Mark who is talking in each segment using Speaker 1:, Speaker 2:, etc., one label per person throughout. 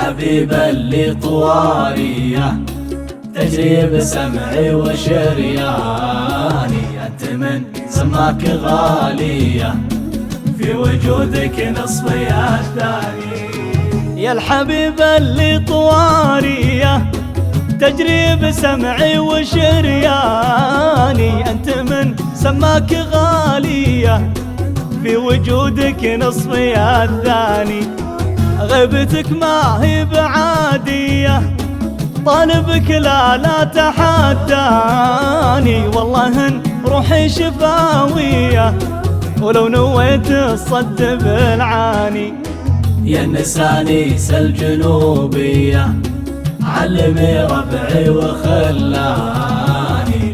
Speaker 1: الحبيب اللي طواريه تجري بسمعي وشرياني، أنت من سماك غالية في وجودك نصفي الثاني.
Speaker 2: يا الحبيب اللي طواريه تجري بسمعي وشرياني، أنت من سماك غالية في وجودك نصفي الثاني. غيبتك ما هي بعادية، طالبك لا تحداني، والله ان روحي شفاوية ولو نويت الصد بالعاني.
Speaker 1: يا النسانيس الجنوبية علمي ربعي وخلاني،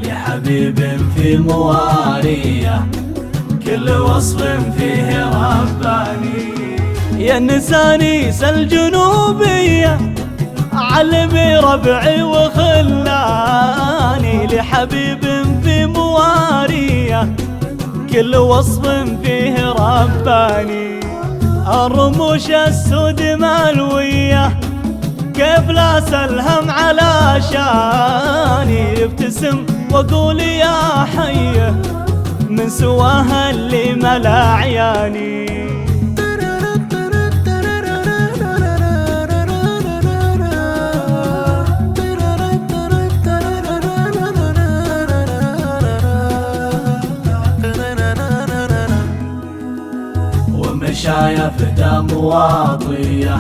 Speaker 1: لحبيب في مواريه كل وصف فيه رباني.
Speaker 2: يا النسانيس الجنوبية علمي ربعي وخلاني، لحبيب في مواريه كل وصف فيه رباني. الرموش السود ملوية كيف لا سلهم على شاني، ابتسم واقول يا حيه من سواها اللي ملا عياني.
Speaker 1: ومشايف دم واطيه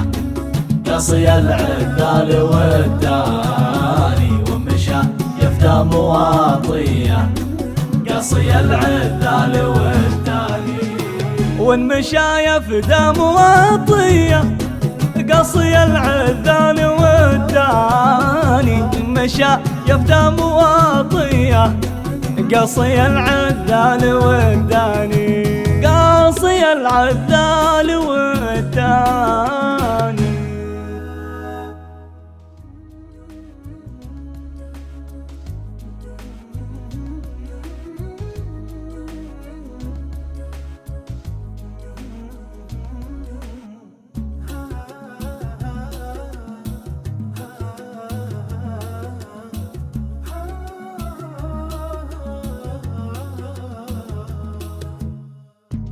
Speaker 1: قصي العذال والداني، ومشايف دم واطيه قصي العذال والداني.
Speaker 2: والمشايف دم واطيه قصي العذال والداني، مشايف دم واطيه قصي العذال والداني، قصي العذال والداني.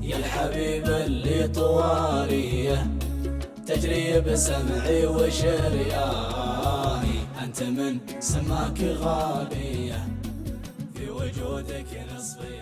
Speaker 1: يا الحبيب اللي طواريه تجري بسمعي وشرياني، أنت من سماك غالية في وجودك نصفي